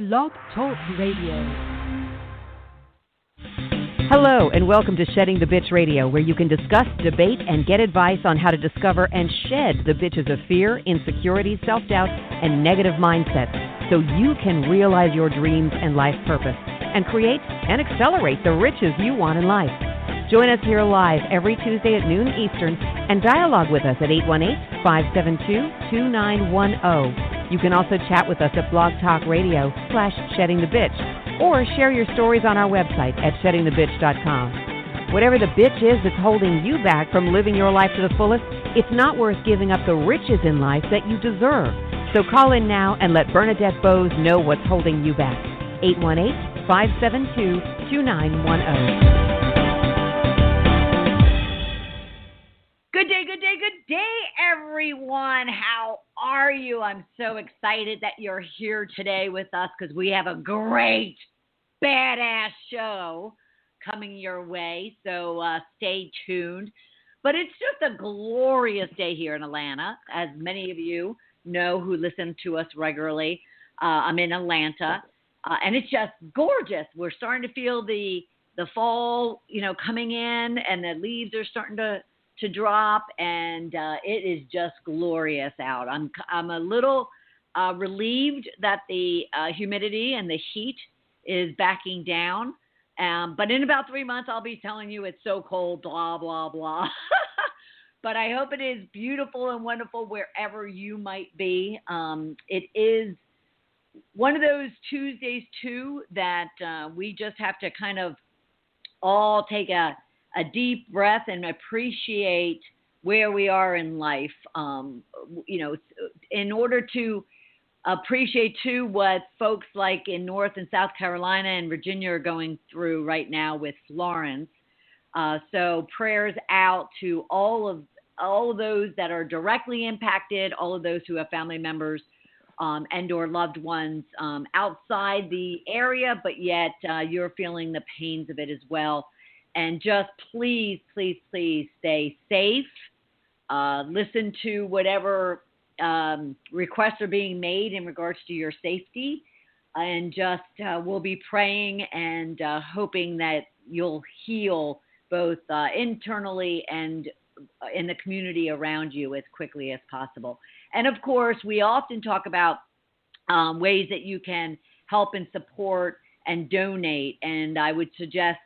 Blog Talk Radio. Hello, and welcome to Shedding the Bitch Radio, where you can discuss, debate, and get advice on how to discover and shed the bitches of fear, insecurity, self-doubt, and negative mindsets so you can realize your dreams and life purpose and create and accelerate the riches you want in life. Join us here live every Tuesday at noon Eastern and dialogue with us at 818-572-2910. You can also chat with us at Blog Talk Radio /SheddingTheBitch or share your stories on our website at sheddingthebitch.com. Whatever the bitch is that's holding you back from living your life to the fullest, it's not worth giving up the riches in life that you deserve. So call in now and let Bernadette Bose know what's holding you back. 818-572-2910. Good day, everyone. How are you? I'm so excited that you're here today with us because we have a great, badass show coming your way. So stay tuned. But it's just a glorious day here in Atlanta, as many of you know who listen to us regularly. I'm in Atlanta, and it's just gorgeous. We're starting to feel the fall, coming in, and the leaves are starting to drop, and it is just glorious out. I'm a little relieved that the humidity and the heat is backing down, but in about 3 months I'll be telling you it's so cold, blah, blah, blah. But I hope it is beautiful and wonderful wherever you might be. It is one of those Tuesdays, too, that we just have to kind of all take a deep breath and appreciate where we are in life. In order to appreciate, too, what folks like in North and South Carolina and Virginia are going through right now with Florence. So prayers out to all of those that are directly impacted, all of those who have family members and or loved ones outside the area, but yet you're feeling the pains of it as well. And just please, please, please stay safe. Listen to whatever requests are being made in regards to your safety. And just we'll be praying and hoping that you'll heal both internally and in the community around you as quickly as possible. And, of course, we often talk about ways that you can help and support and donate. And I would suggest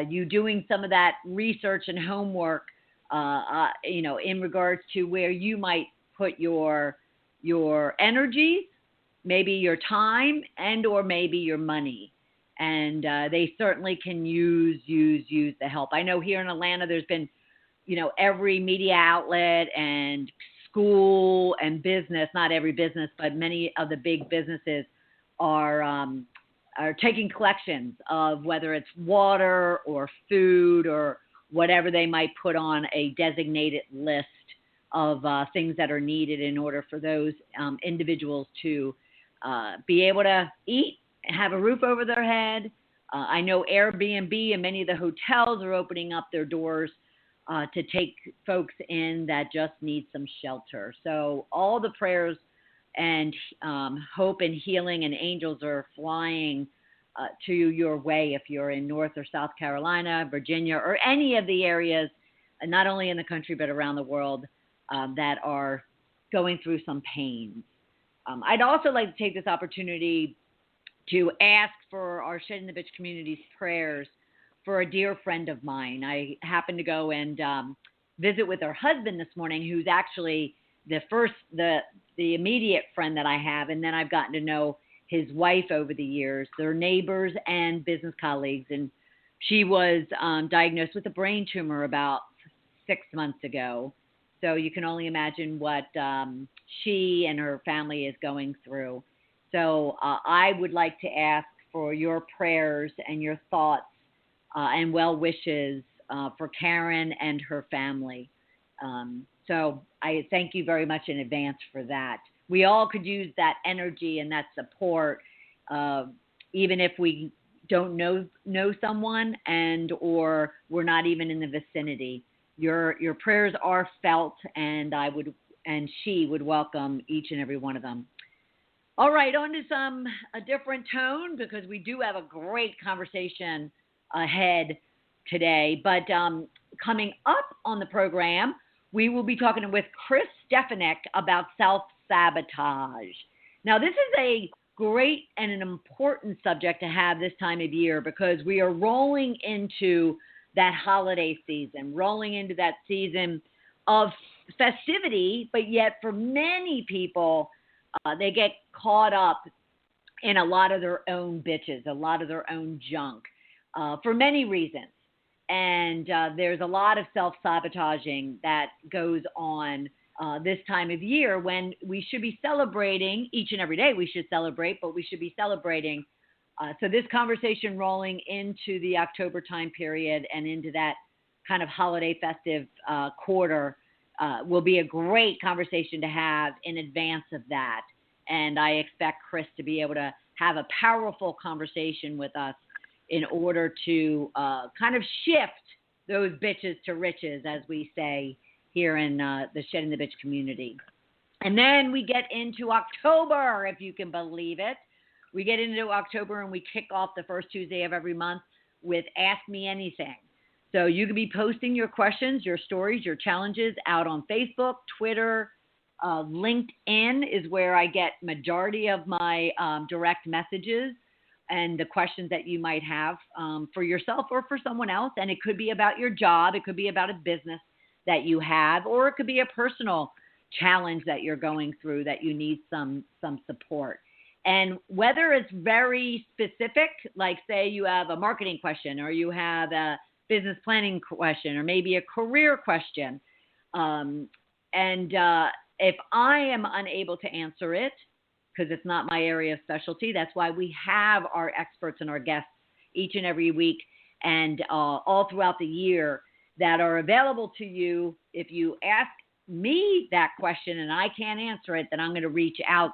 you doing some of that research and homework, in regards to where you might put your energies, maybe your time, and or maybe your money. And they certainly can use the help. I know here in Atlanta there's been, every media outlet and school and business, not every business, but many of the big businesses are taking collections of whether it's water or food or whatever they might put on a designated list of things that are needed in order for those individuals to be able to eat, have a roof over their head. I know Airbnb and many of the hotels are opening up their doors to take folks in that just need some shelter. So all the prayers and hope and healing and angels are flying to your way if you're in North or South Carolina, Virginia, or any of the areas, not only in the country but around the world, that are going through some pains. I'd also like to take this opportunity to ask for our Shedding the Bitch community's prayers for a dear friend of mine. I happened to go and visit with her husband this morning, who's actually the immediate friend that I have, and then I've gotten to know his wife over the years. They're neighbors and business colleagues, and she was diagnosed with a brain tumor about 6 months ago. So you can only imagine what she and her family is going through. So I would like to ask for your prayers and your thoughts and well wishes for Karen and her family. So I thank you very much in advance for that. We all could use that energy and that support, even if we don't know someone and or we're not even in the vicinity. Your prayers are felt, and she would welcome each and every one of them. All right, on to a different tone because we do have a great conversation ahead today. But coming up on the program, we will be talking with Chris Stefanik about self-sabotage. Now, this is a great and an important subject to have this time of year because we are rolling into that holiday season, rolling into that season of festivity, but yet for many people, they get caught up in a lot of their own bitches, a lot of their own junk, for many reasons. And there's a lot of self-sabotaging that goes on this time of year when we should be celebrating each and every day. We should celebrate, but we should be celebrating. So this conversation rolling into the October time period and into that kind of holiday festive quarter will be a great conversation to have in advance of that. And I expect Chris to be able to have a powerful conversation with us in order to kind of shift those bitches to riches, as we say here in the Shedding the Bitch community. And then we get into October, if you can believe it. We get into October and we kick off the first Tuesday of every month with Ask Me Anything. So you can be posting your questions, your stories, your challenges out on Facebook, Twitter, LinkedIn is where I get majority of my direct messages and the questions that you might have for yourself or for someone else. And it could be about your job. It could be about a business that you have, or it could be a personal challenge that you're going through that you need some support. And whether it's very specific, like say you have a marketing question or you have a business planning question or maybe a career question, if I am unable to answer it, because it's not my area of specialty, that's why we have our experts and our guests each and every week and all throughout the year that are available to you. If you ask me that question and I can't answer it, then I'm going to reach out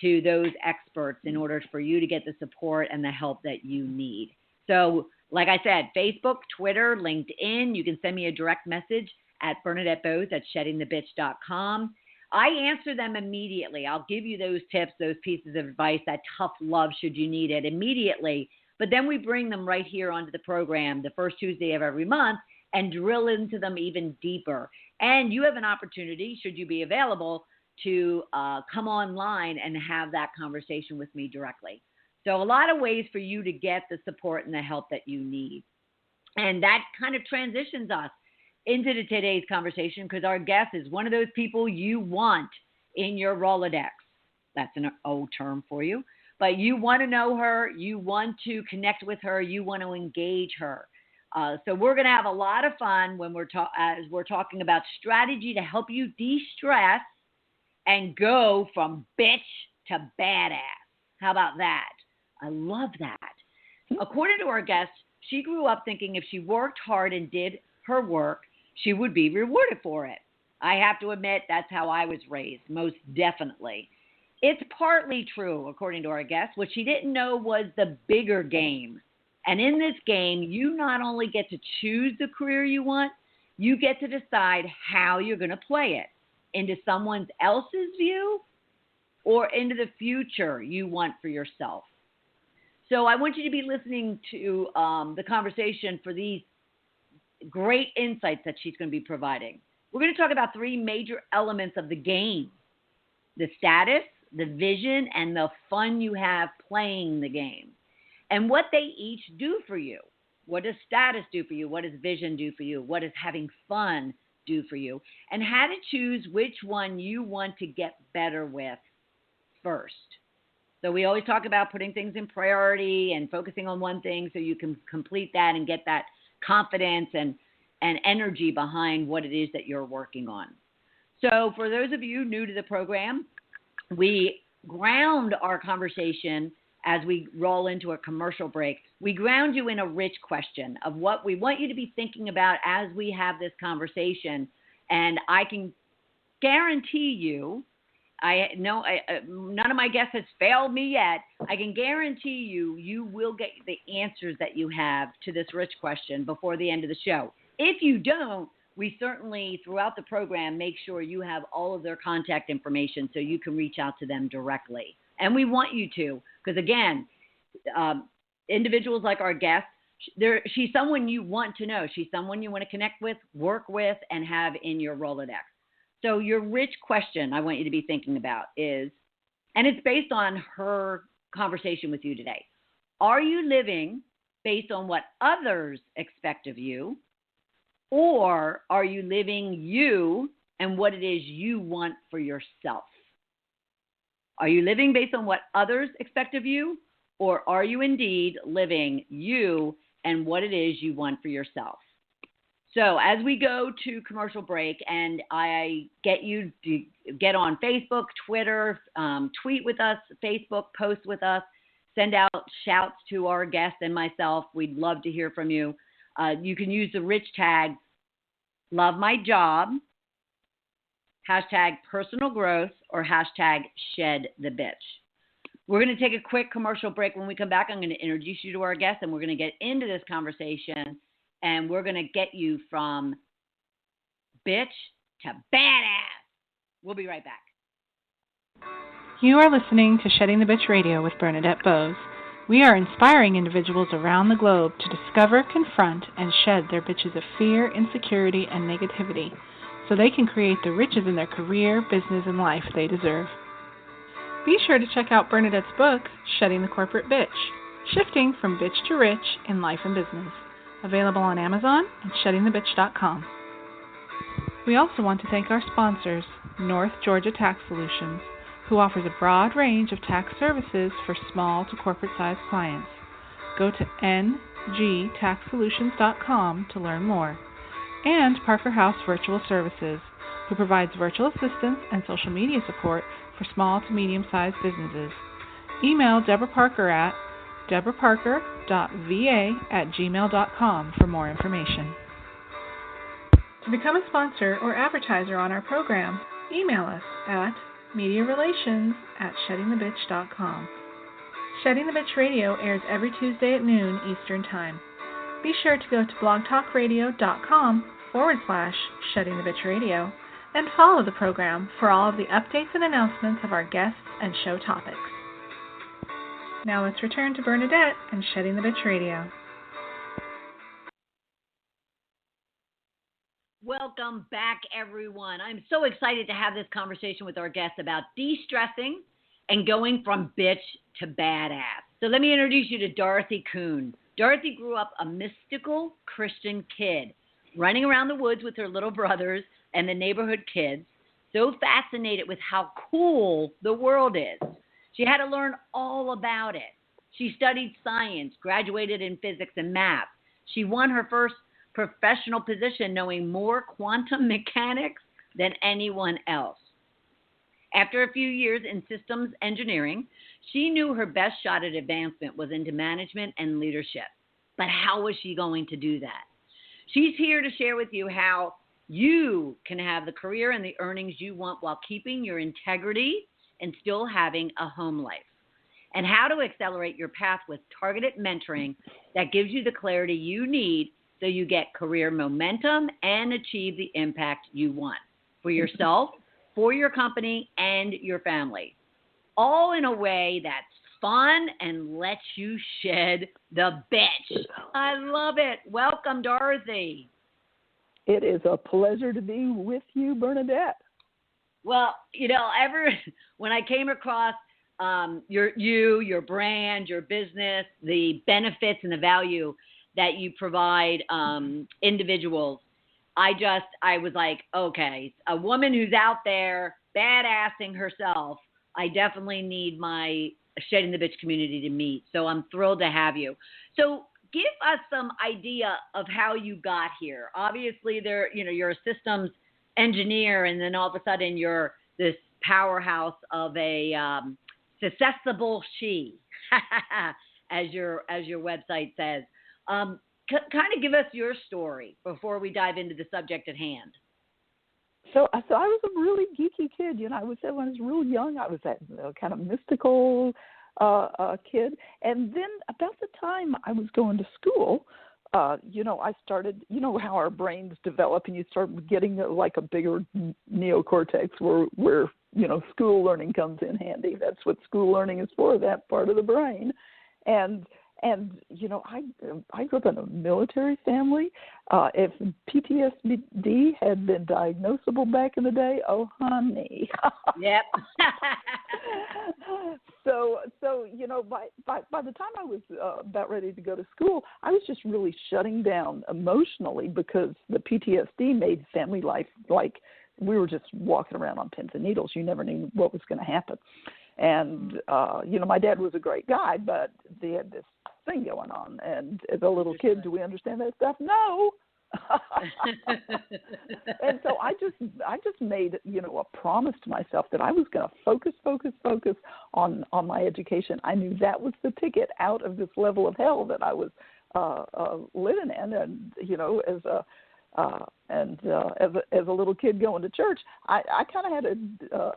to those experts in order for you to get the support and the help that you need. So, like I said, Facebook, Twitter, LinkedIn, you can send me a direct message at BernadetteBose@sheddingthebitch.com. I answer them immediately. I'll give you those tips, those pieces of advice, that tough love should you need it immediately. But then we bring them right here onto the program the first Tuesday of every month and drill into them even deeper. And you have an opportunity, should you be available, to come online and have that conversation with me directly. So a lot of ways for you to get the support and the help that you need. And that kind of transitions us into today's conversation because our guest is one of those people you want in your Rolodex. That's an old term for you. But you want to know her. You want to connect with her. You want to engage her. So we're going to have a lot of fun when as we're talking about strategy to help you de-stress and go from bitch to badass. How about that? I love that. According to our guest, she grew up thinking if she worked hard and did her work, she would be rewarded for it. I have to admit, that's how I was raised, most definitely. It's partly true, according to our guest. What she didn't know was the bigger game. And in this game, you not only get to choose the career you want, you get to decide how you're going to play it, into someone else's view or into the future you want for yourself. So I want you to be listening to the conversation for these great insights that she's going to be providing. We're going to talk about three major elements of the game: the status, the vision, and the fun you have playing the game, and what they each do for you. What does status do for you? What does vision do for you? What does having fun do for you? And how to choose which one you want to get better with first. So we always talk about putting things in priority and focusing on one thing so you can complete that and get that confidence and energy behind what it is that you're working on. So for those of you new to the program, we ground our conversation as we roll into a commercial break. We ground you in a rich question of what we want you to be thinking about as we have this conversation. And I can guarantee you, none of my guests has failed me yet. I can guarantee you will get the answers that you have to this rich question before the end of the show. If you don't, we certainly, throughout the program, make sure you have all of their contact information so you can reach out to them directly. And we want you to, because again, individuals like our guests, she's someone you want to know. She's someone you want to connect with, work with, and have in your Rolodex. So your rich question I want you to be thinking about is, and it's based on her conversation with you today, are you living based on what others expect of you, or are you living you and what it is you want for yourself? Are you living based on what others expect of you, or are you indeed living you and what it is you want for yourself? So as we go to commercial break, and I get you to get on Facebook, Twitter, tweet with us, Facebook, post with us, send out shouts to our guests and myself. We'd love to hear from you. You can use the rich tags, love my job, hashtag personal growth, or hashtag shed the bitch. We're going to take a quick commercial break. When we come back, I'm going to introduce you to our guests, and we're going to get into this conversation, and we're going to get you from bitch to badass. We'll be right back. You are listening to Shedding the Bitch Radio with Bernadette Bose. We are inspiring individuals around the globe to discover, confront, and shed their bitches of fear, insecurity, and negativity so they can create the riches in their career, business, and life they deserve. Be sure to check out Bernadette's book, Shedding the Corporate Bitch, Shifting from Bitch to Rich in Life and Business, available on Amazon and sheddingthebitch.com. We also want to thank our sponsors, North Georgia Tax Solutions, who offers a broad range of tax services for small to corporate-sized clients. Go to ngtaxsolutions.com to learn more. And Parker House Virtual Services, who provides virtual assistance and social media support for small to medium-sized businesses. Email Deborah Parker at deborahparker.va@gmail.com for more information. To become a sponsor or advertiser on our program, email us at mediarelations@sheddingthebitch.com. Shedding the Bitch Radio airs every Tuesday at noon Eastern Time. Be sure to go to blogtalkradio.com/Shedding the Bitch Radio and follow the program for all of the updates and announcements of our guests and show topics. Now let's return to Bernadette and Shedding the Bitch Radio. Welcome back, everyone. I'm so excited to have this conversation with our guests about de-stressing and going from bitch to badass. So let me introduce you to Dorothy Kuhn. Dorothy grew up a mystical Christian kid, running around the woods with her little brothers and the neighborhood kids, so fascinated with how cool the world is. She had to learn all about it. She studied science, graduated in physics and math. She won her first professional position knowing more quantum mechanics than anyone else. After a few years in systems engineering, she knew her best shot at advancement was into management and leadership. But how was she going to do that? She's here to share with you how you can have the career and the earnings you want while keeping your integrity and still having a home life, and how to accelerate your path with targeted mentoring that gives you the clarity you need so you get career momentum and achieve the impact you want for yourself, for your company, and your family, all in a way that's fun and lets you shed the bitch. I love it. Welcome, Dorothy. It is a pleasure to be with you, Bernadette. Well, when I came across your brand, your business, the benefits and the value that you provide individuals, I was like, okay, a woman who's out there badassing herself, I definitely need my Shedding the Bitch community to meet. So I'm thrilled to have you. So give us some idea of how you got here. Obviously, you're a systems engineer, and then all of a sudden you're this powerhouse of a successful she, as your website says. Kind of give us your story before we dive into the subject at hand. So I was a really geeky kid. I would say when I was real young, I was that kind of mystical kid. And then about the time I was going to school, I started, how our brains develop and you start getting like a bigger neocortex where school learning comes in handy. That's what school learning is for, that part of the brain. And I grew up in a military family. If PTSD had been diagnosable back in the day, oh, honey. Yep. So by the time I was about ready to go to school, I was just really shutting down emotionally because the PTSD made family life like we were just walking around on pins and needles. You never knew what was going to happen. And, my dad was a great guy, but they had this thing going on. And as a little kid, do we understand that stuff? No. And so I just made, a promise to myself that I was going to focus on my education. I knew that was the ticket out of this level of hell that I was living in. And, as a little kid going to church, I kind of had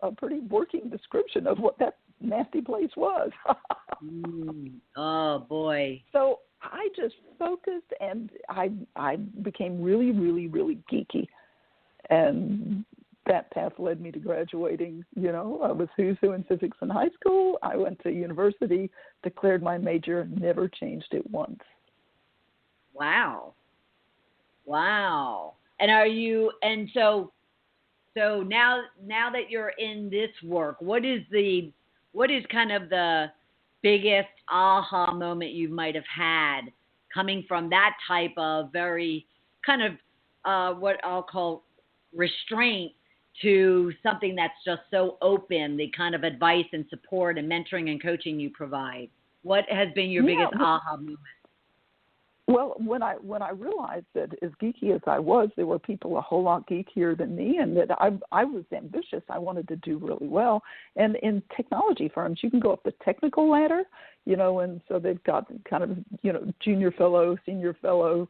a pretty working description of what that nasty place was. Oh boy! So I just focused, and I became really, really, really geeky, and that path led me to graduating. I was who's who in physics in high school. I went to university, declared my major, never changed it once. Wow. And so now that you're in this work, what is kind of the biggest aha moment you might have had coming from that type of very kind of what I'll call restraint to something that's just so open, the kind of advice and support and mentoring and coaching you provide? What has been your biggest aha moment? Well, when I realized that as geeky as I was, there were people a whole lot geekier than me, and that I was ambitious. I wanted to do really well. And in technology firms, you can go up the technical ladder, and so they've got kind of, junior fellow, senior fellow,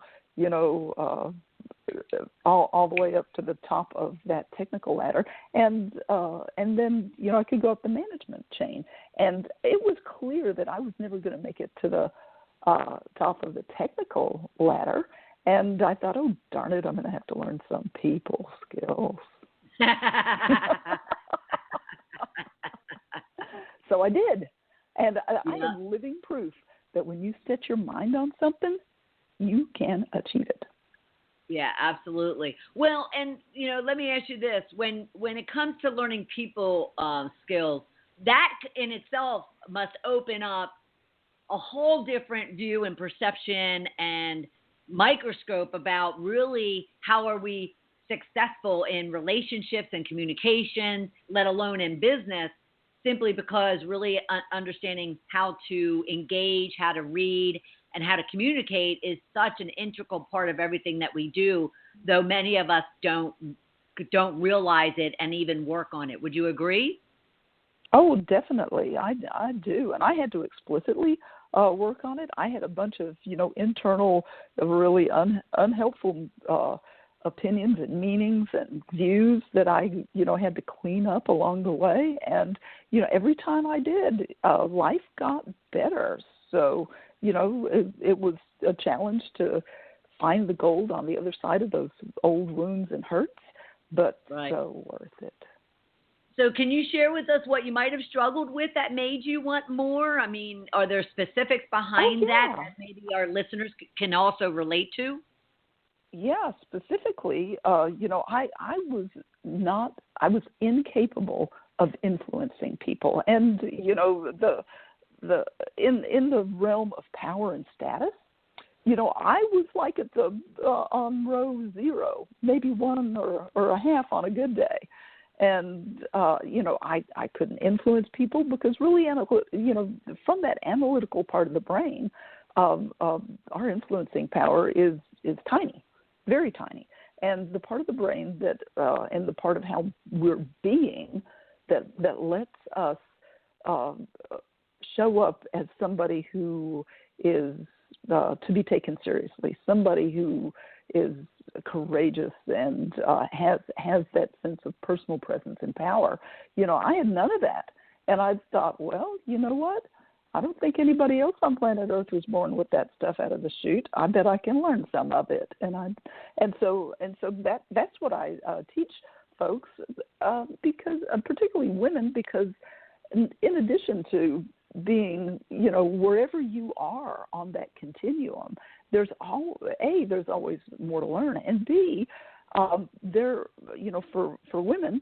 all the way up to the top of that technical ladder. And then, I could go up the management chain. And it was clear that I was never going to make it to the top of the technical ladder, and I thought, oh, darn it, I'm going to have to learn some people skills. So I did, and I am living proof that when you set your mind on something, you can achieve it. Yeah, absolutely. Well, and, let me ask you this. When it comes to learning people skills, that in itself must open up a whole different view and perception and microscope about really how are we successful in relationships and communication, let alone in business, simply because really understanding how to engage, how to read, and how to communicate is such an integral part of everything that we do, though many of us don't realize it and even work on it. Would you agree? Oh, definitely. I do. And I had to explicitly work on it. I had a bunch of, internal, really unhelpful opinions and meanings and views that I, had to clean up along the way. And, every time I did, life got better. So, it was a challenge to find the gold on the other side of those old wounds and hurts, but so worth it. So can you share with us what you might have struggled with that made you want more? I mean, are there specifics behind that maybe our listeners can also relate to? Yeah, specifically, I was incapable of influencing people. And, in the realm of power and status, I was like at the on row 0, maybe 1 or a half on a good day. And, I couldn't influence people because really, from that analytical part of the brain, our influencing power is tiny, very tiny. And the part of the brain that, and the part of how we're being that lets us show up as somebody who is to be taken seriously, somebody who is courageous and has that sense of personal presence and power. I had none of that. And I thought, well, you know what? I don't think anybody else on planet Earth was born with that stuff out of the chute. I bet I can learn some of it. And so that's what I teach folks, because particularly women, because in addition to being, wherever you are on that continuum, there's always more to learn, and B, for women,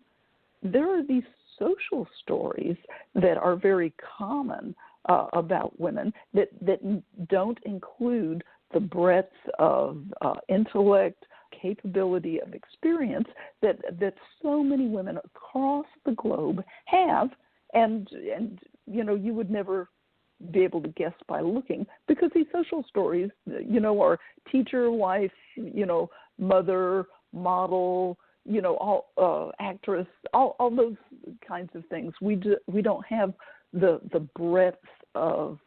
there are these social stories that are very common about women that don't include the breadth of intellect, capability of experience that so many women across the globe have, and you would never be able to guess by looking, because these social stories, are teacher, wife, mother, model, all actress, all those kinds of things. We don't have the breadth of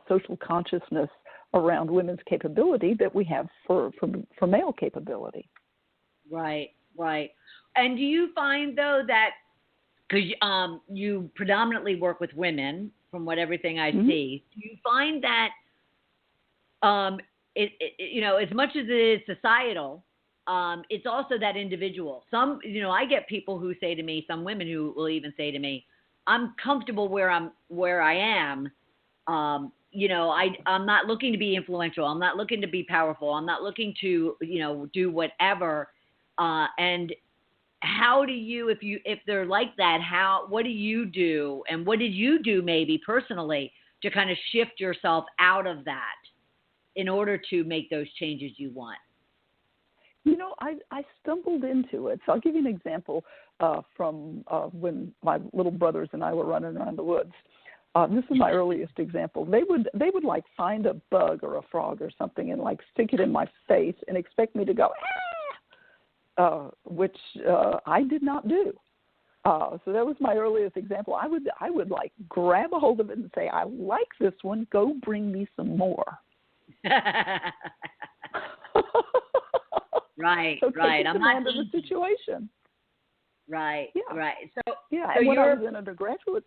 social consciousness around women's capability that we have for male capability. Right. And do you find, though, that because you predominantly work with women, from everything I see, do you find that as much as it is societal, it's also that individual. Some, I get people who say to me, some women who will even say to me, I'm comfortable where I am. I'm not looking to be influential. I'm not looking to be powerful. I'm not looking to, do whatever. And how do you, if they're like that, what do you do? And what did you do maybe personally to kind of shift yourself out of that in order to make those changes you want? I stumbled into it. So I'll give you an example from when my little brothers and I were running around the woods. This is my earliest example. They would like find a bug or a frog or something and like stick it in my face and expect me to go, which I did not do. So that was my earliest example. I would like grab a hold of it and say, I like this one. Go bring me some more. Right. I'm not in the situation. Right. Yeah. Right. So and when I was in undergraduate.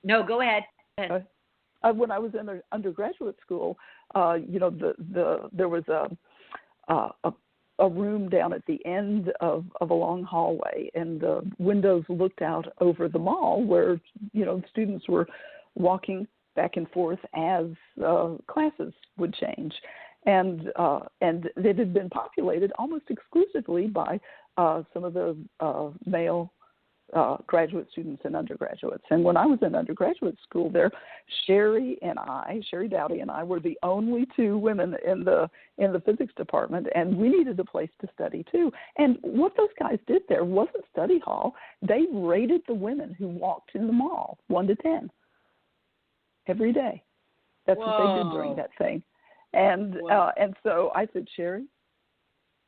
No, go ahead. When I was in undergraduate school, there was a room down at the end of a long hallway, and the windows looked out over the mall where students were walking back and forth as classes would change. And it had been populated almost exclusively by some of the male graduate students and undergraduates. And when I was in undergraduate school there, Sherry Dowdy and I were the only two women in the physics department, and we needed a place to study too. And what those guys did there wasn't study hall. They rated the women who walked in the mall 1 to 10 every day. That's Whoa. What they did during that thing. And so I said, Sherry,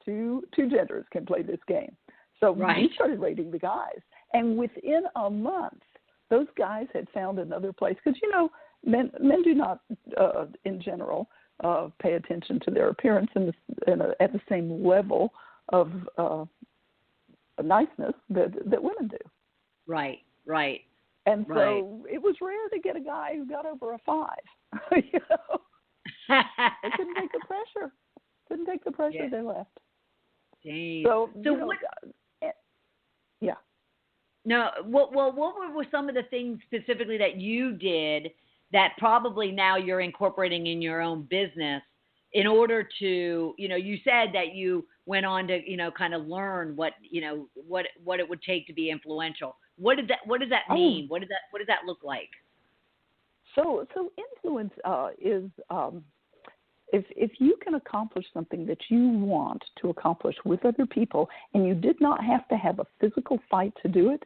two genders can play this game. So we started rating the guys. And within a month, those guys had found another place. Because, men do not, in general, pay attention to their appearance at the same level of niceness that women do. Right. And so it was rare to get a guy who got over a 5, They couldn't take the pressure. Yeah. They left. Dang. So what? Yeah. No. What were some of the things specifically that you did that probably now you're incorporating in your own business in order to, you said that you went on to, kind of learn what it would take to be influential. What does that mean? What does that look like? So influence is if you can accomplish something that you want to accomplish with other people, and you did not have to have a physical fight to do it,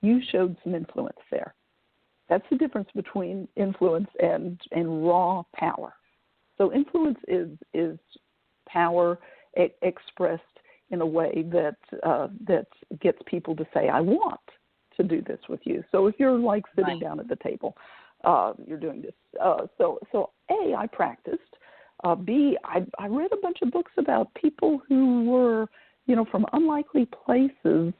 you showed some influence there. That's the difference between influence and raw power. So influence is power expressed in a way that gets people to say, I want to do this with you. So if you're like sitting down at the table, you're doing this. So A, I practiced. B, I read a bunch of books about people who were, from unlikely places,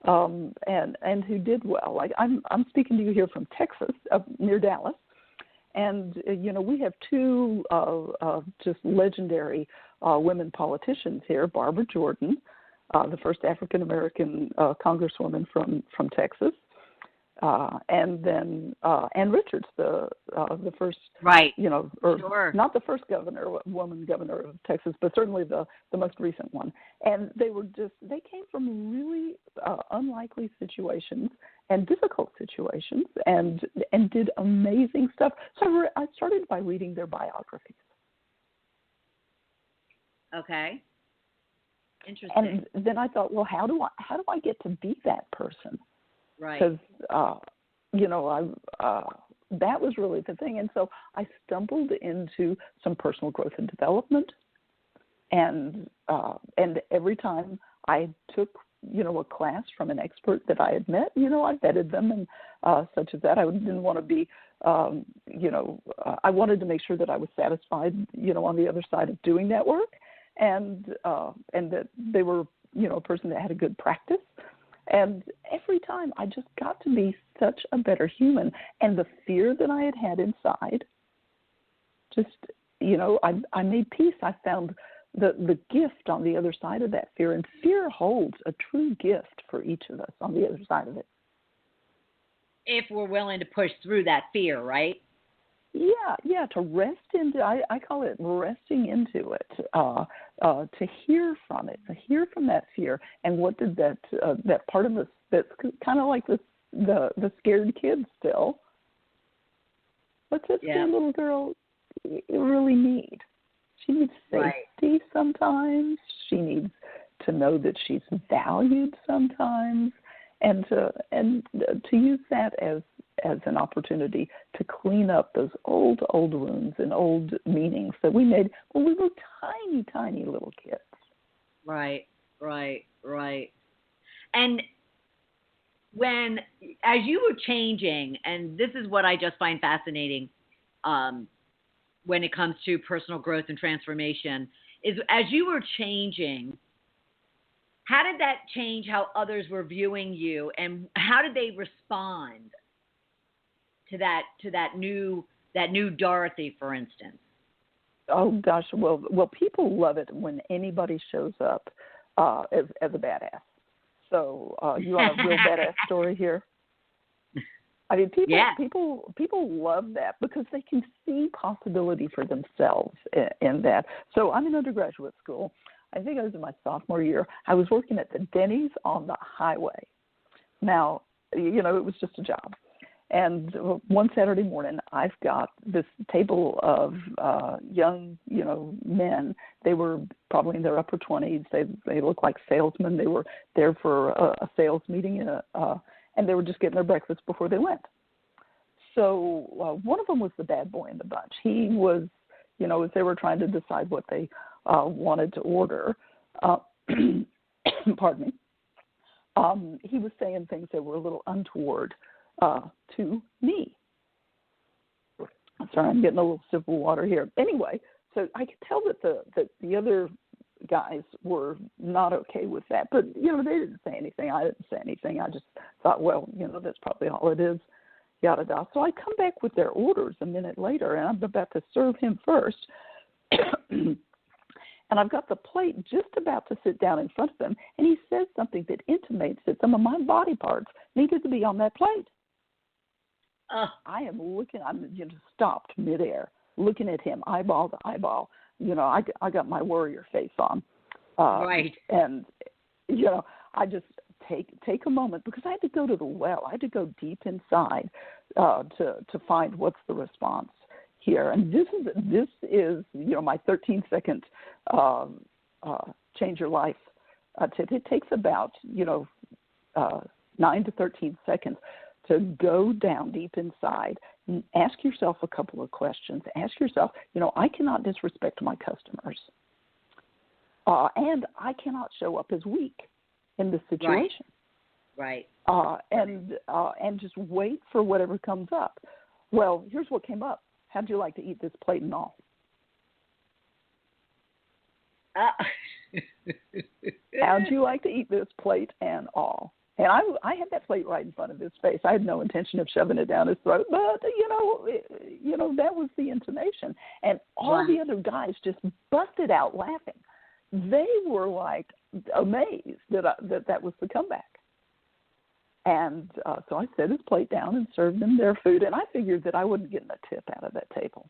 and who did well. Like I'm speaking to you here from Texas, near Dallas, and we have two just legendary women politicians here, Barbara Jordan, the first African American congresswoman from Texas. And then Ann Richards, the first, right, or sure, not the first woman governor of Texas, but certainly the most recent one. And they came from really unlikely situations and difficult situations, and did amazing stuff. So I started by reading their biographies. Okay, interesting. And then I thought, well, how do I get to be that person? Right. Because, that was really the thing. And so I stumbled into some personal growth and development. And every time I took, a class from an expert that I had met, I vetted them and such as that. I didn't want to be, I wanted to make sure that I was satisfied, on the other side of doing that work. And that they were, a person that had a good practice. And every time I just got to be such a better human. And the fear that I had inside, just, I made peace. I found the gift on the other side of that fear. And fear holds a true gift for each of us on the other side of it. If we're willing to push through that fear, right? Yeah, to rest into, I call it resting into it, to hear from it, to hear from that fear, and what did that part of us that's kind of like the scared kid still, what's that scared little girl really need? She needs safety sometimes. She needs to know that she's valued sometimes, and to use that as an opportunity to clean up those old wounds and old meanings that we made when we were tiny little kids. Right. And as you were changing, and this is what I just find fascinating when it comes to personal growth and transformation, is as you were changing, how did that change how others were viewing you, and how did they respond to that new Dorothy, for instance? Oh gosh, well, people love it when anybody shows up as a badass. So you want a real badass story here? I mean, people love that because they can see possibility for themselves in that. So I'm in undergraduate school. I think I was in my sophomore year. I was working at the Denny's on the highway. Now, it was just a job. And one Saturday morning, I've got this table of young, men. They were probably in their upper 20s. They looked like salesmen. They were there for a sales meeting, and they were just getting their breakfast before they went. So one of them was the bad boy in the bunch. He was, as they were trying to decide what they wanted to order, pardon me, he was saying things that were a little untoward to me. Sorry, I'm getting a little sip of water here. Anyway, so I could tell that the other guys were not okay with that. But, they didn't say anything. I didn't say anything. I just thought, well, that's probably all it is, yada, yada. So I come back with their orders a minute later, and I'm about to serve him first. And I've got the plate just about to sit down in front of him, and he says something that intimates that some of my body parts needed to be on that plate. I am looking, I'm stopped midair, looking at him, eyeball to eyeball. I got my warrior face on. Right. And, I just take a moment because I had to go to the well. I had to go deep inside to find what's the response here. And this is my 13-second change your life tip. It takes about 9 to 13 seconds to go down deep inside and ask yourself a couple of questions. Ask yourself, I cannot disrespect my customers, and I cannot show up as weak in this situation. Right. And just wait for whatever comes up. Well, here's what came up. How'd you like to eat this plate and all? How'd you like to eat this plate and all? And I had that plate right in front of his face. I had no intention of shoving it down his throat, but that was the intonation. And all the other guys just busted out laughing. They were like, amazed that was the comeback. And so I set his plate down and served them their food, and I figured that I wasn't getting a tip out of that table.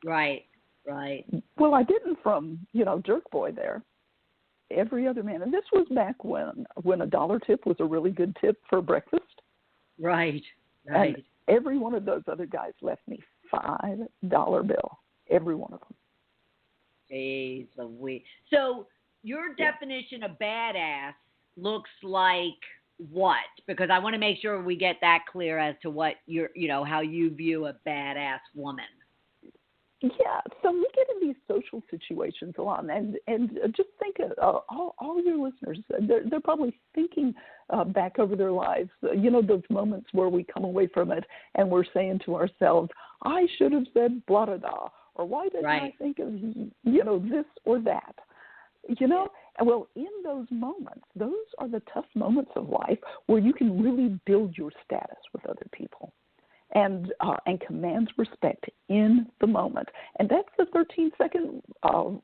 Right, right. Well, I didn't from, Jerk Boy there. Every other man, and this was back when $1 tip was a really good tip for breakfast. Right, right. And every one of those other guys left me $5 bill, every one of them. Jeez Louise. So your definition of badass looks like what? Because I want to make sure we get that clear as to what how you view a badass woman. Yeah, so we get in these social situations a lot, and just think, all your listeners, they're probably thinking back over their lives, those moments where we come away from it and we're saying to ourselves, I should have said blah, blah, blah, or why didn't I think of, this or that, And well, in those moments, those are the tough moments of life where you can really build your status with other people. And commands respect in the moment. And that's the 13-second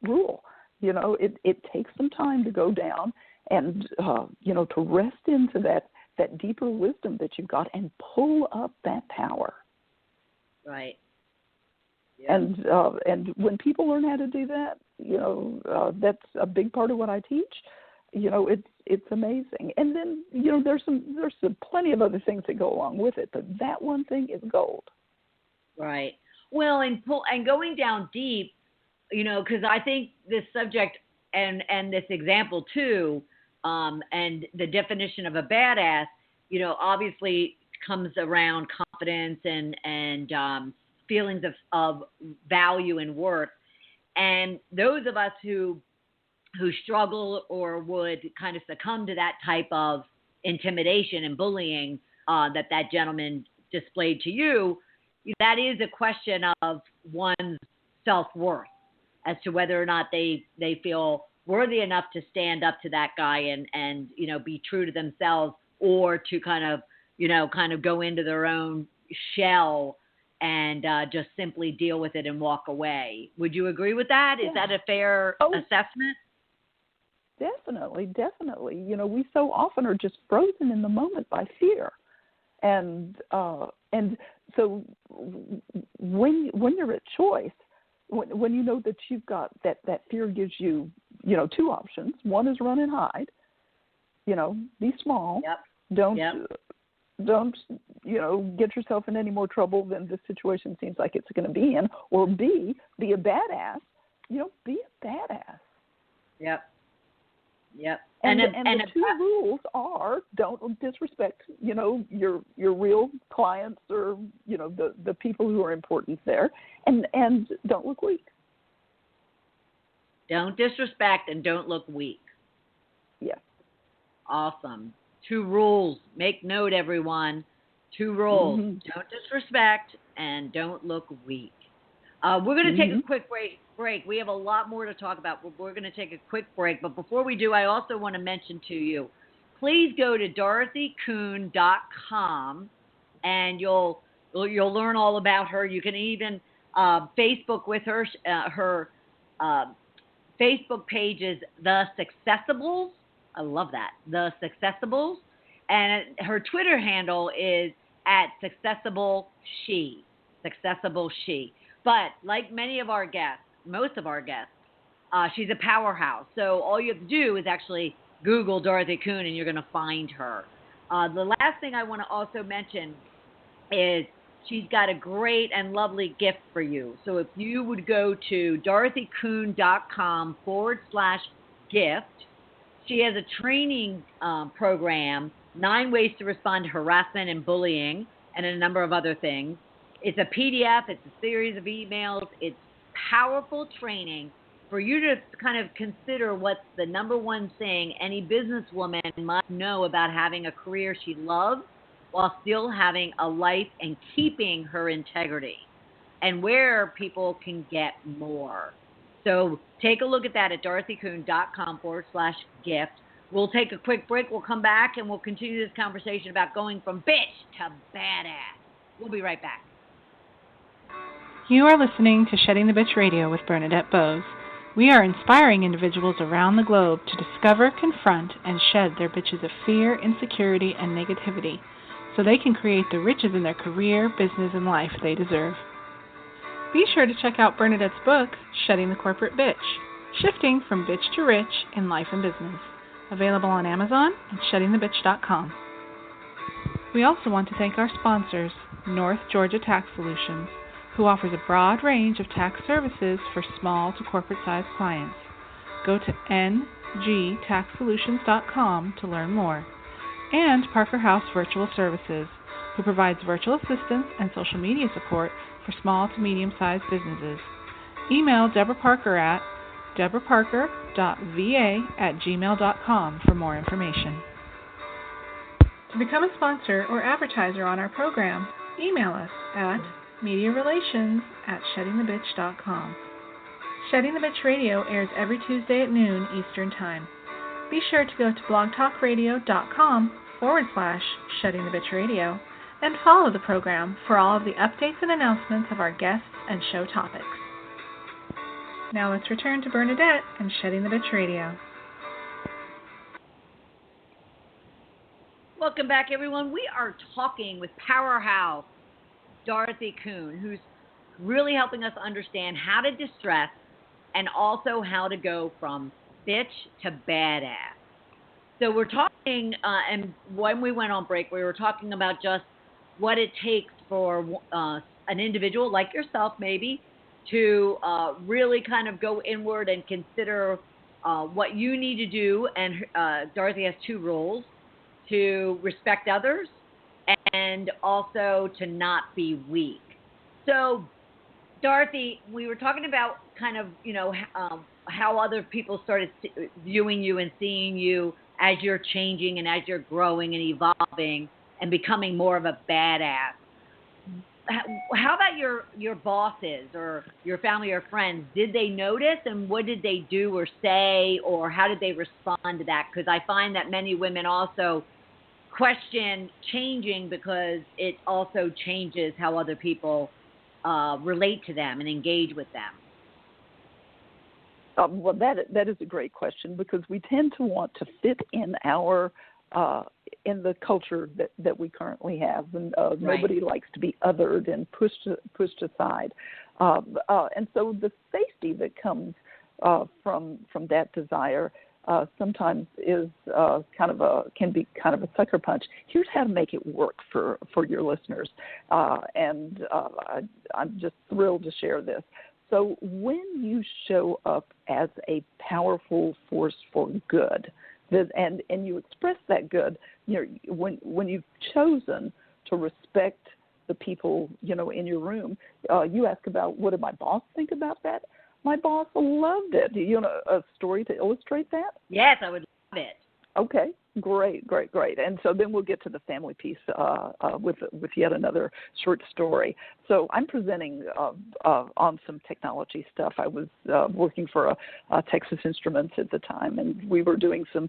rule. It takes some time to go down and, to rest into that deeper wisdom that you've got and pull up that power. Right. Yeah. And when people learn how to do that, that's a big part of what I teach. It's amazing. And then, there's plenty of other things that go along with it, but that one thing is gold. Right. Well, and going down deep, because I think this subject and this example too, and the definition of a badass, obviously comes around confidence and feelings of value and worth. And those of us who struggle or would kind of succumb to that type of intimidation and bullying that gentleman displayed to you, that is a question of one's self-worth as to whether or not they feel worthy enough to stand up to that guy and be true to themselves, or to kind of go into their own shell and just simply deal with it and walk away. Would you agree with that? Yeah. Is that a fair assessment? Definitely. We so often are just frozen in the moment by fear, and so when you're at choice, when you know that you've got that fear gives you two options. One is run and hide. Be small. Yep. Don't get yourself in any more trouble than the situation seems like it's going to be in. Or B, be a badass. Be a badass. Yep. And the two rules are: don't disrespect, your real clients or the people who are important there, and don't look weak. Don't disrespect and don't look weak. Yeah. Awesome. 2 rules. Make note, everyone. 2 rules. Mm-hmm. Don't disrespect and don't look weak. We're going to take a quick break. We have a lot more to talk about. We're going to take a quick break. But before we do, I also want to mention to you, please go to dorothykuhn.com and you'll learn all about her. You can even Facebook with her. Her Facebook page is The Successables. I love that. The Successables. And her Twitter handle is @SuccessableShe. SuccessableShe. But like most of our guests, she's a powerhouse. So all you have to do is actually Google Dorothy Kuhn and you're going to find her. The last thing I want to also mention is she's got a great and lovely gift for you. So if you would go to dorothykuhn.com/gift, she has a training program, 9 ways to respond to harassment and bullying, and a number of other things. It's a PDF. It's a series of emails. It's powerful training for you to kind of consider what's the number one thing any businesswoman must know about having a career she loves while still having a life and keeping her integrity, and where people can get more. So take a look at that at dorothykuhn.com/gift. We'll take a quick break. We'll come back and we'll continue this conversation about going from bitch to badass. We'll be right back. You are listening to Shedding the Bitch Radio with Bernadette Bose. We are inspiring individuals around the globe to discover, confront, and shed their bitches of fear, insecurity, and negativity so they can create the riches in their career, business, and life they deserve. Be sure to check out Bernadette's book, Shedding the Corporate Bitch, Shifting from Bitch to Rich in Life and Business, available on Amazon and sheddingthebitch.com. We also want to thank our sponsors, North Georgia Tax Solutions, who offers a broad range of tax services for small to corporate-sized clients. Go to ngtaxsolutions.com to learn more. And Parker House Virtual Services, who provides virtual assistance and social media support for small to medium-sized businesses. Email Deborah Parker at deborahparker.va@gmail.com for more information. To become a sponsor or advertiser on our program, email us at mediarelations@sheddingthebitch.com. Shedding the Bitch Radio airs every Tuesday at noon Eastern Time. Be sure to go to blogtalkradio.com/sheddingthebitchradio and follow the program for all of the updates and announcements of our guests and show topics. Now let's return to Bernadette and Shedding the Bitch Radio. Welcome back, everyone. We are talking with Powerhouse Dorothy Kuhn, who's really helping us understand how to distress and also how to go from bitch to badass. So we're talking, and when we went on break, we were talking about just what it takes for an individual like yourself, maybe, to really kind of go inward and consider what you need to do. And Dorothy has 2 rules: to respect others and also to not be weak. So, Dorothy, we were talking about kind of, how other people started viewing you and seeing you as you're changing and as you're growing and evolving and becoming more of a badass. How about your bosses or your family or friends? Did they notice, and what did they do or say, or how did they respond to that? Because I find that many women also question changing because it also changes how other people relate to them and engage with them. Well, that is a great question, because we tend to want to fit in in the culture that we currently have, and Right. Nobody likes to be othered and pushed aside, and so the safety that comes from that desire sometimes is can be kind of a sucker punch. Here's how to make it work for your listeners, and I'm just thrilled to share this. So when you show up as a powerful force for good, and you express that good, when you've chosen to respect the people in your room, you ask about, what did my boss think about that? My boss loved it. Do you know a story to illustrate that? Yes, I would love it. Okay, great. And so then we'll get to the family piece with yet another short story. So I'm presenting on some technology stuff. I was working for Texas Instruments at the time, and we were doing some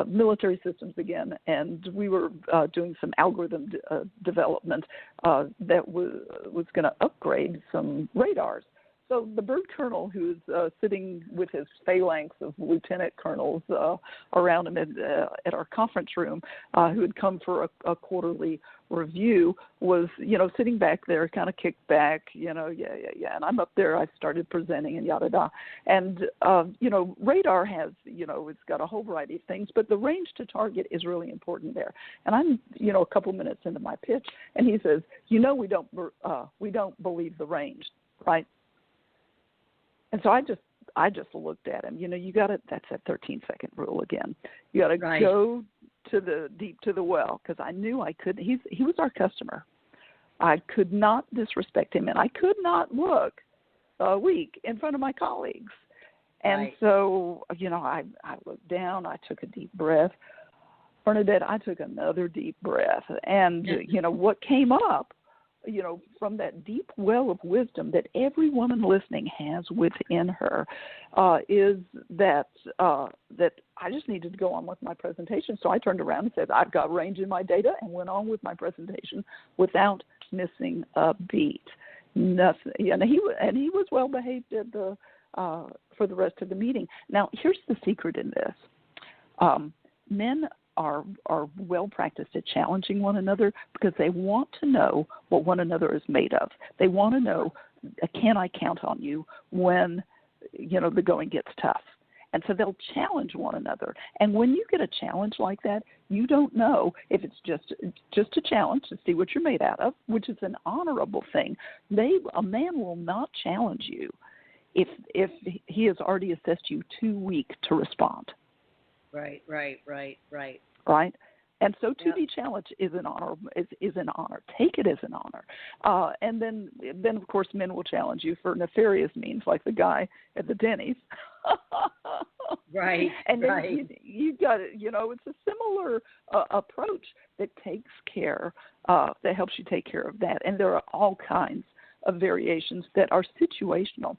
military systems again, and we were doing some algorithm development that was going to upgrade some radars. So the bird colonel, who's sitting with his phalanx of lieutenant colonels around him at our conference room, who had come for a quarterly review, was, sitting back there, kind of kicked back, yeah. And I'm up there, I started presenting and yada da. And, radar has, it's got a whole variety of things, but the range to target is really important there. And I'm, a couple minutes into my pitch, and he says, we don't believe the range, right? And so I just looked at him. You got to, that's that 13-second rule again. You got to Right. go to the deep to the well, because I knew I couldn't. He was our customer. I could not disrespect him, and I could not look weak in front of my colleagues. And Right. so, I looked down. I took a deep breath. Bernadette, I took another deep breath. And, what came up, from that deep well of wisdom that every woman listening has within her, is that I just needed to go on with my presentation. So I turned around and said, I've got range in my data, and went on with my presentation without missing a beat. Nothing. And he was well behaved at the for the rest of the meeting. Now, here's the secret in this. Men are well practiced at challenging one another because they want to know what one another is made of. They want to know, can I count on you when, the going gets tough? And so they'll challenge one another. And when you get a challenge like that, you don't know if it's just a challenge to see what you're made out of, which is an honorable thing. A man will not challenge you if he has already assessed you too weak to respond. Right. Right? And so to be challenged is an honor. Is an honor. Take it as an honor. And then of course men will challenge you for nefarious means, like the guy at the Denny's. Right. And then right. you got it. It's a similar approach that takes care, that helps you take care of that. And there are all kinds of variations that are situational.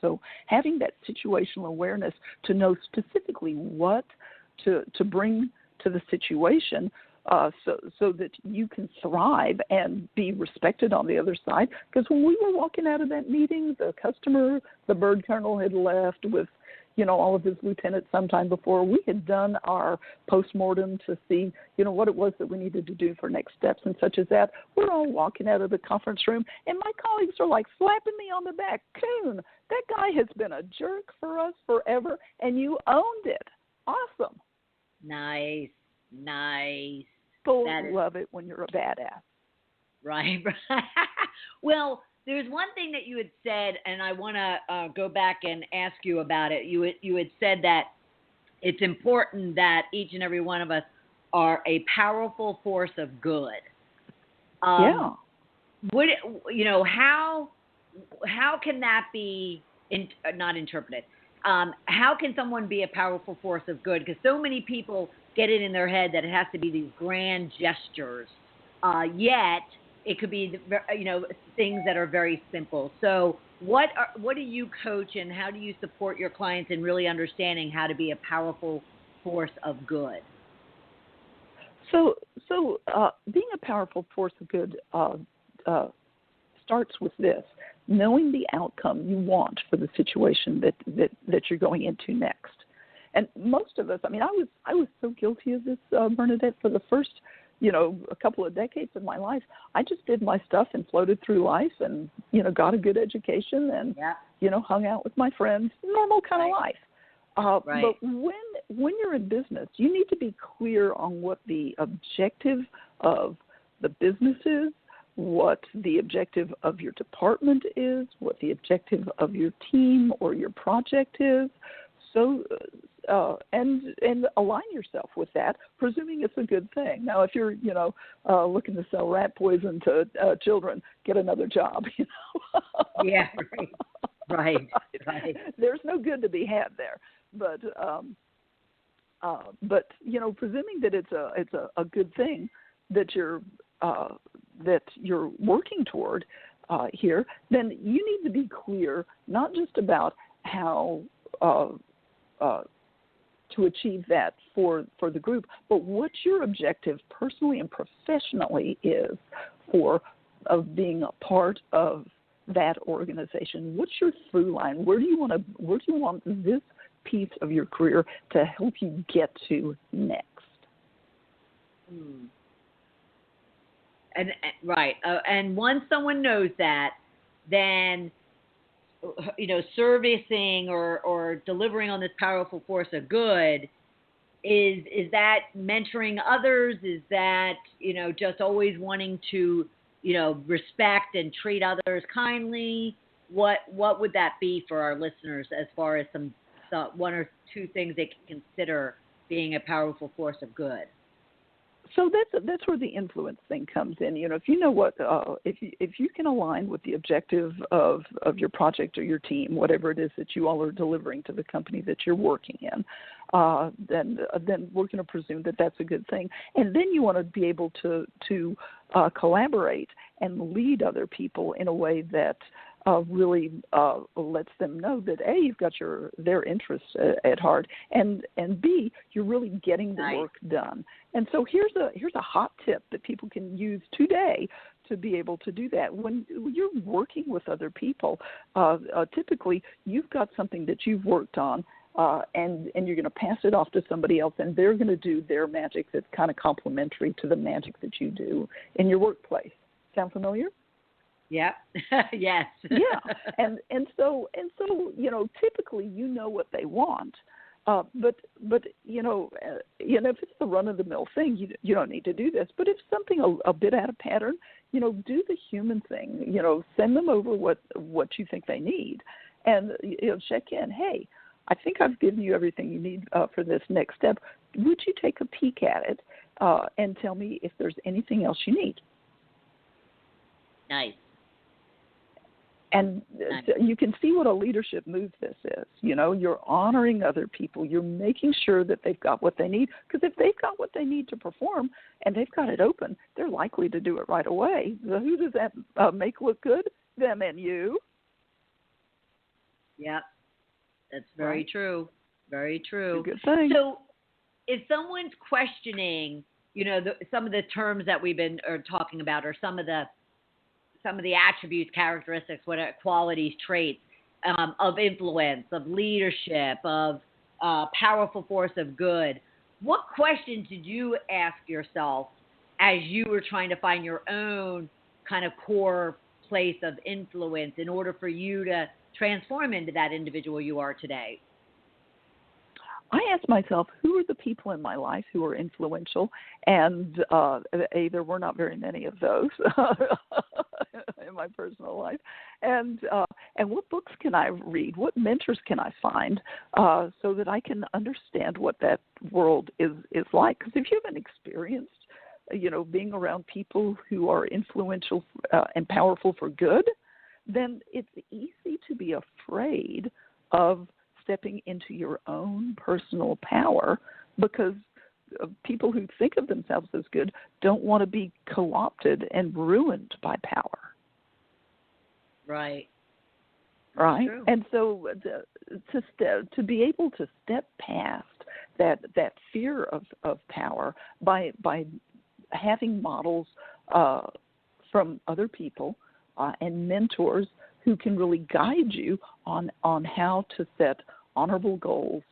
So having that situational awareness to know specifically what to bring to the situation, so that you can thrive and be respected on the other side. Because when we were walking out of that meeting, the bird colonel had left with, all of his lieutenants sometime before. We had done our postmortem to see, what it was that we needed to do for next steps and such as that. We're all walking out of the conference room, and my colleagues are like slapping me on the back. Kuhn, that guy has been a jerk for us forever, and you owned it. Awesome. Nice. People love it when you're a badass. Right. Well, there's one thing that you had said, and I want to go back and ask you about it. You had said that it's important that each and every one of us are a powerful force of good. Yeah. How can that be not interpreted? How can someone be a powerful force of good? Because so many people get it in their head that it has to be these grand gestures, yet it could be, things that are very simple. So what do you coach, and how do you support your clients in really understanding how to be a powerful force of good? So being a powerful force of good starts with this: knowing the outcome you want for the situation that you're going into next. And most of us, I was so guilty of this, Bernadette, for the first, a couple of decades of my life. I just did my stuff and floated through life and, got a good education and, hung out with my friends, normal kind of life. Right. But when you're in business, you need to be clear on what the objective of the business is, what the objective of your department is, what the objective of your team or your project is. So, and align yourself with that, presuming it's a good thing. Now, if you're, looking to sell rat poison to children, get another job, Yeah, right. There's no good to be had there. But presuming that it's a good thing that you're working toward here, then you need to be clear not just about how to achieve that for the group, but what your objective personally and professionally is of being a part of that organization. What's your through line? Where do you want this piece of your career to help you get to next? And right. And once someone knows that, then servicing or delivering on this powerful force of good, is that mentoring others? Is that, just always wanting to, respect and treat others kindly? What would that be for our listeners as far as some one or two things they can consider being a powerful force of good? So that's where the influence thing comes in. If you know what, if you can align with the objective of your project or your team, whatever it is that you all are delivering to the company that you're working in, then we're going to presume that that's a good thing. And then you want to be able to collaborate and lead other people in a way that really lets them know that A, you've got their interests at heart, and B, you're really getting the work done. And so here's a hot tip that people can use today to be able to do that. When you're working with other people, typically you've got something that you've worked on, and you're going to pass it off to somebody else, and they're going to do their magic that's kind of complementary to the magic that you do in your workplace. Sound familiar? Yeah. Yes. Yeah. And so typically what they want. But if it's the run-of-the-mill thing, you don't need to do this. But if something a bit out of pattern, do the human thing. Send them over what you think they need, and check in. Hey, I think I've given you everything you need for this next step. Would you take a peek at it and tell me if there's anything else you need? Nice. And you can see what a leadership move this is. You're honoring other people. You're making sure that they've got what they need. Because if they've got what they need to perform and they've got it open, they're likely to do it right away. So who does that make look good? Them and you. Yep. That's very true. Very true. Good thing. So if someone's questioning, some of the terms that we've been talking about, or some of the attributes, characteristics, qualities, traits of influence, of leadership, of powerful force of good, what questions did you ask yourself as you were trying to find your own kind of core place of influence in order for you to transform into that individual you are today? I asked myself, who are the people in my life who are influential? And there were not very many of those in my personal life. And what books can I read? What mentors can I find so that I can understand what that world is like? Because if you haven't experienced, being around people who are influential and powerful for good, then it's easy to be afraid of stepping into your own personal power, because people who think of themselves as good don't want to be co-opted and ruined by power. Right. Right. True. And so to be able to step past that fear of power by having models from other people and mentors who can really guide you on how to set honorable goals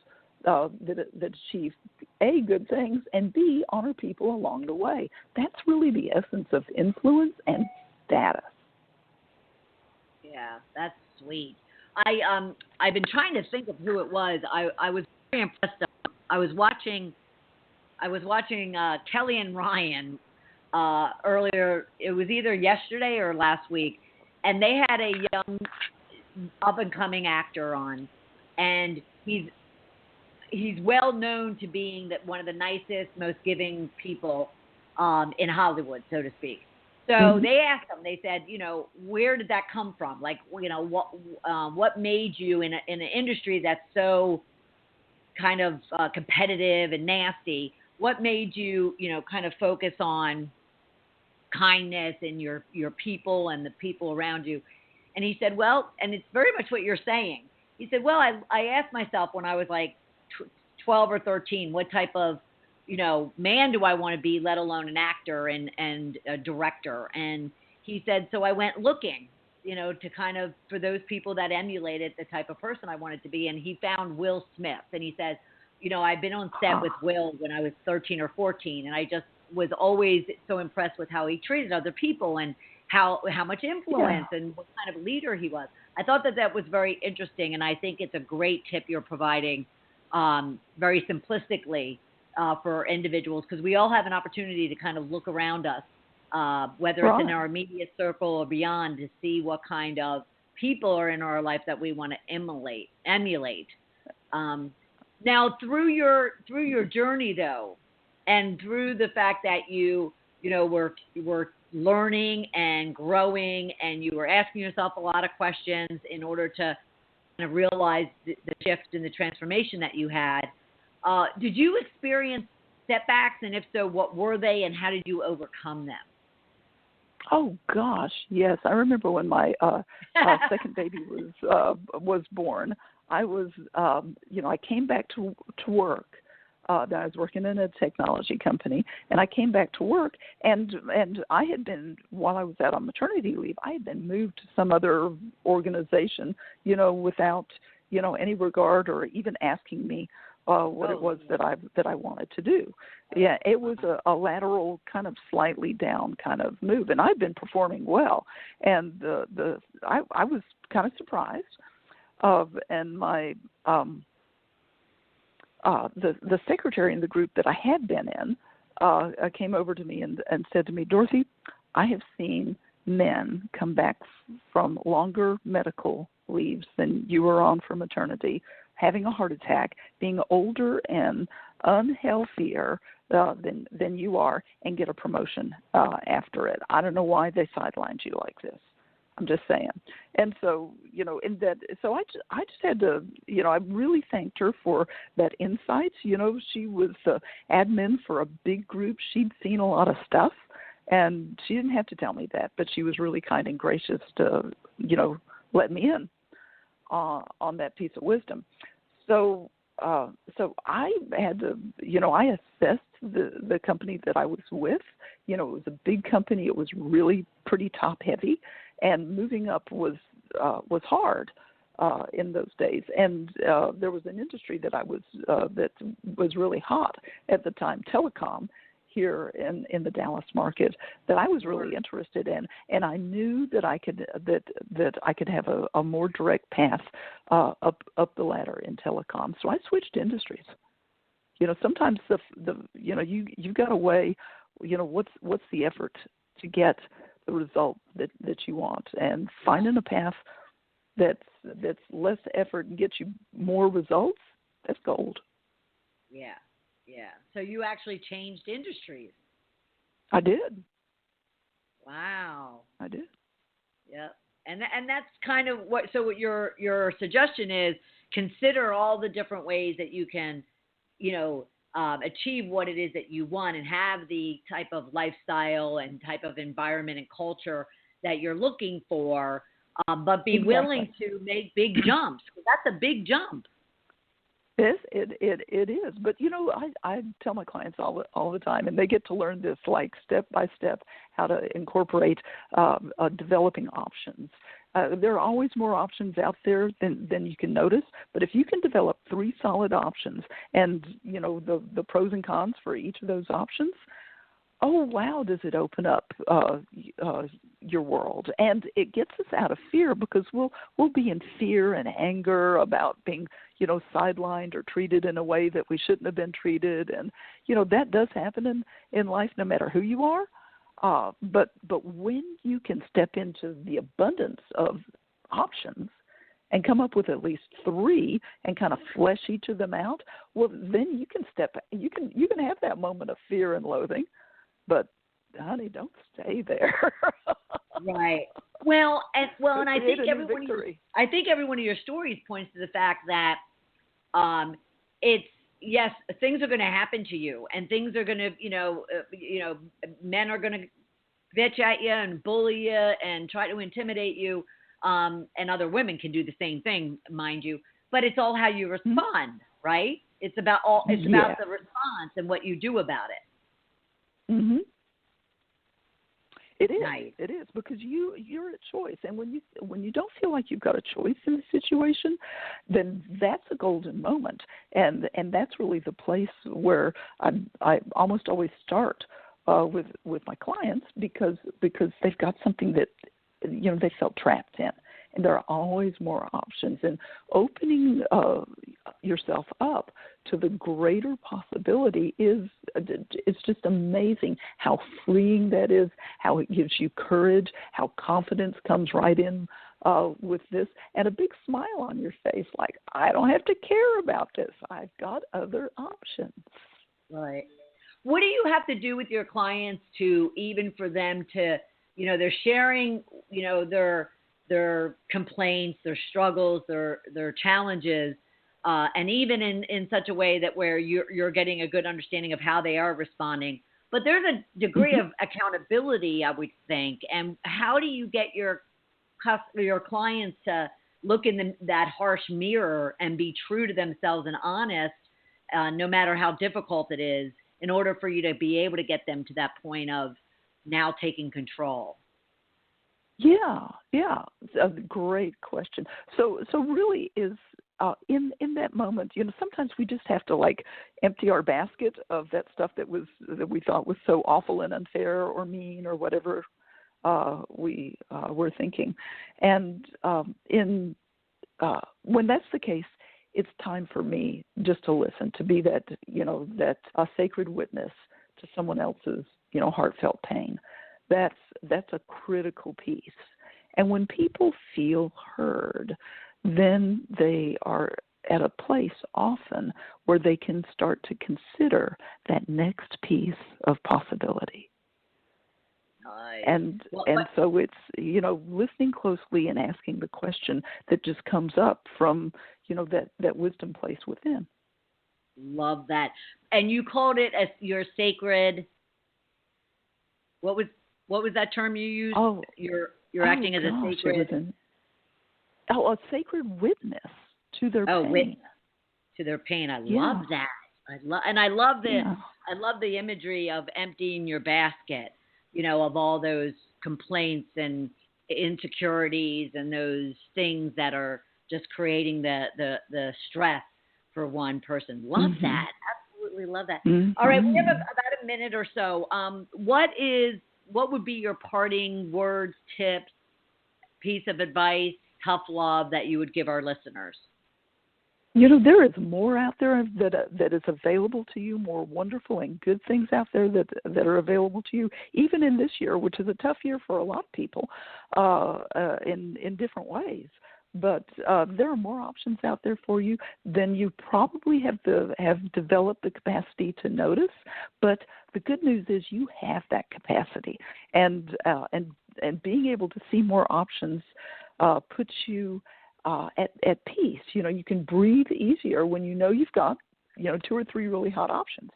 that achieve A, good things, and B, honor people along the way. That's really the essence of influence and status. Yeah, that's sweet. I've been trying to think of who it was. I was very impressed. I was watching Kelly and Ryan earlier. It was either yesterday or last week, and they had a young up-and-coming actor on, and he's well known to being one of the nicest, most giving people in Hollywood, so to speak. So they asked him. They said, where did that come from? Like, what made you in an industry that's so kind of competitive and nasty? What made you, kind of focus on kindness and your people and the people around you? And he said, well, and it's very much what you're saying. He said, well, I asked myself when I was like 12 or 13, what type of, man do I want to be, let alone an actor and a director? And he said, so I went looking, to kind of, for those people that emulated the type of person I wanted to be. And he found Will Smith. And he said, I've been on set with Will when I was 13 or 14. And I just was always so impressed with how he treated other people and how much influence and what kind of leader he was. I thought that was very interesting. And I think it's a great tip you're providing very simplistically for individuals, because we all have an opportunity to kind of look around us, whether it's in our immediate circle or beyond, to see what kind of people are in our life that we want to emulate. Now, through your journey, though, and through the fact that you were learning and growing, and you were asking yourself a lot of questions in order to kind of realize the shift and the transformation that you had. Did you experience setbacks, and if so, what were they, and how did you overcome them? Oh gosh, yes. I remember when my second baby was born. I was, I came back to work that I was working in a technology company, and I came back to work, and I had been, while I was out on maternity leave, I had been moved to some other organization, without, any regard or even asking me what it was that I wanted to do. Yeah, it was a lateral kind of slightly down kind of move, and I've been performing well, and I was kind of surprised, and my the secretary in the group that I had been in came over to me and said to me, Dorothy, I have seen men come back from longer medical leaves than you were on for maternity, having a heart attack, being older and unhealthier than you are, and get a promotion after it. I don't know why they sidelined you like this. I'm just saying. And so, so I just had to, I really thanked her for that insight. She was admin for a big group. She'd seen a lot of stuff, and she didn't have to tell me that, but she was really kind and gracious to, let me in on that piece of wisdom. So I had to, I assessed the company that I was with. It was a big company. It was really pretty top heavy, and moving up was hard in those days. And there was an industry that that was really hot at the time, telecom, here in the Dallas market, that I was really interested in, and I knew that I could have a more direct path up the ladder in telecom. So I switched industries. Sometimes you got to weigh, what's the effort to get the result that you want, and finding a path that's less effort and gets you more results. That's gold. Yeah. Yeah. So you actually changed industries. I did. Wow. I did. Yeah. And that's kind of what your suggestion is, consider all the different ways that you can, achieve what it is that you want, and have the type of lifestyle and type of environment and culture that you're looking for, but be willing to make big jumps. That's a big jump. It is, but I tell my clients all the time, and they get to learn this like step by step, how to incorporate developing options. There are always more options out there than you can notice, but if you can develop 3 solid options, and the pros and cons for each of those options, oh wow, does it open up your world. And it gets us out of fear, because we'll be in fear and anger about being sidelined or treated in a way that we shouldn't have been treated, and that does happen in life, no matter who you are. But when you can step into the abundance of options and come up with at least 3 and kind of flesh each of them out, well, then you can have that moment of fear and loathing. But honey, don't stay there. Right. Well, and I think every one of your stories points to the fact that it's, yes, things are going to happen to you, and things are going to, men are going to bitch at you and bully you and try to intimidate you, and other women can do the same thing, mind you. But it's all how you respond, right? It's about the response and what you do about it. Mm-hmm. It is. Nice. It is, because you're a choice, and when you don't feel like you've got a choice in the situation, then that's a golden moment, and that's really the place where I almost always start with my clients, because they've got something that they felt trapped in. And there are always more options, and opening yourself up to the greater possibility it's just amazing how freeing that is, how it gives you courage, how confidence comes right in with this, and a big smile on your face, like, I don't have to care about this. I've got other options. Right. What do you have to do with your clients to, even for them to, they're sharing, their complaints, their struggles, their challenges, and even in such a way that where you're getting a good understanding of how they are responding. But there's a degree of accountability, I would think. And how do you get your clients to look in that harsh mirror and be true to themselves and honest no matter how difficult it is, in order for you to be able to get them to that point of now taking control? Yeah, it's a great question. So really is in that moment, sometimes we just have to like empty our basket of that stuff that we thought was so awful and unfair or mean or whatever we were thinking, and when that's the case, it's time for me just to listen, to be that a sacred witness to someone else's heartfelt pain. That's a critical piece. And when people feel heard, then they are at a place often where they can start to consider that next piece of possibility. Nice. And so it's listening closely and asking the question that just comes up from that wisdom place within. Love that. And you called it as your sacred. What was that term you used? Oh, you're acting as a sacred. A sacred witness to their pain. Witness to their pain. I love that. I love the I love the imagery of emptying your basket, of all those complaints and insecurities and those things that are just creating the stress for one person. Love that. Absolutely love that. All right, we have about a minute or so. What would be your parting words, tips, piece of advice, tough love that you would give our listeners? There is more out there that is available to you, more wonderful and good things out there that are available to you, even in this year, which is a tough year for a lot of people in different ways. But there are more options out there for you than you probably have developed the capacity to notice. But the good news is you have that capacity, and being able to see more options puts you at peace. You can breathe easier when you've got 2 or 3 really hot options.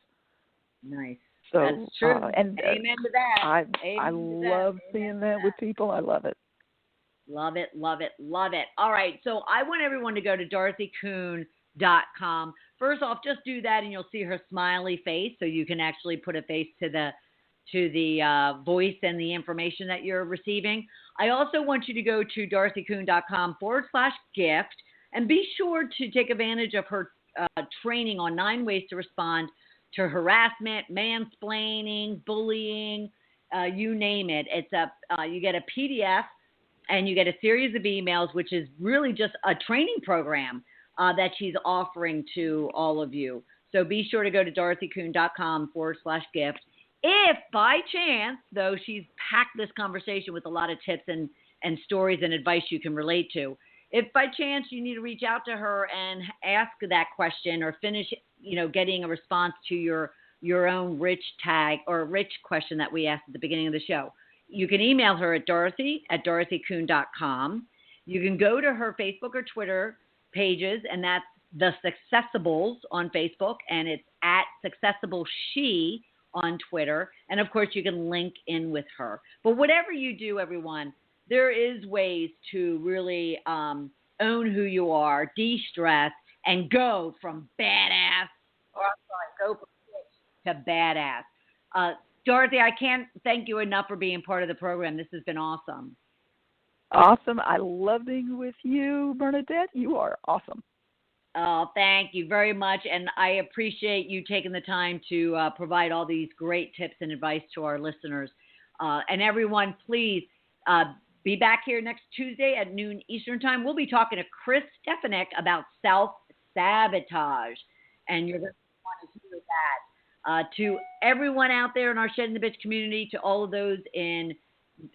Nice. So that's true. And amen to that. I love seeing that with people. I love it. Love it, love it, love it. All right, so I want everyone to go to DorothyKuhn.com. First off, just do that and you'll see her smiley face, so you can actually put a face to the voice and the information that you're receiving. I also want you to go to DorothyKuhn.com/gift and be sure to take advantage of her training on 9 ways to respond to harassment, mansplaining, bullying, you name it. It's you get a PDF and you get a series of emails, which is really just a training program that she's offering to all of you. So be sure to go to DorothyKuhn.com/gift. If by chance, though she's packed this conversation with a lot of tips and stories and advice you can relate to, if by chance you need to reach out to her and ask that question or finish, getting a response to your own rich tag or rich question that we asked at the beginning of the show, you can email her at Dorothy@DorothyKuhn.com. You can go to her Facebook or Twitter pages, and that's The Successibles on Facebook, and it's @SuccessibleShe on Twitter. And, of course, you can link in with her. But whatever you do, everyone, there is ways to really own who you are, de-stress, and go from badass, go from bitch to badass. Dorothy, I can't thank you enough for being part of the program. This has been awesome. Awesome. I love being with you, Bernadette. You are awesome. Oh, thank you very much. And I appreciate you taking the time to provide all these great tips and advice to our listeners. And everyone, please be back here next Tuesday at noon Eastern Time. We'll be talking to Chris Stefanik about self-sabotage. And you're going to want to hear that. To everyone out there in our Shedding the Bitch community, to all of those in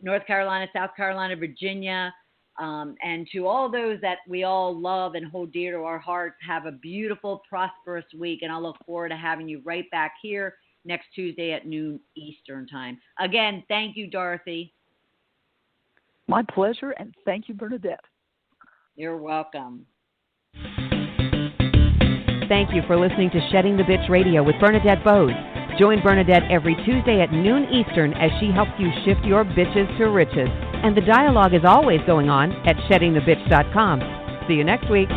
North Carolina, South Carolina, Virginia, and to all those that we all love and hold dear to our hearts, have a beautiful, prosperous week. And I look forward to having you right back here next Tuesday at noon Eastern Time. Again, thank you, Dorothy. My pleasure, and thank you, Bernadette. You're welcome. Thank you for listening to Shedding the Bitch Radio with Bernadette Bose. Join Bernadette every Tuesday at noon Eastern as she helps you shift your bitches to riches. And the dialogue is always going on at sheddingthebitch.com. See you next week.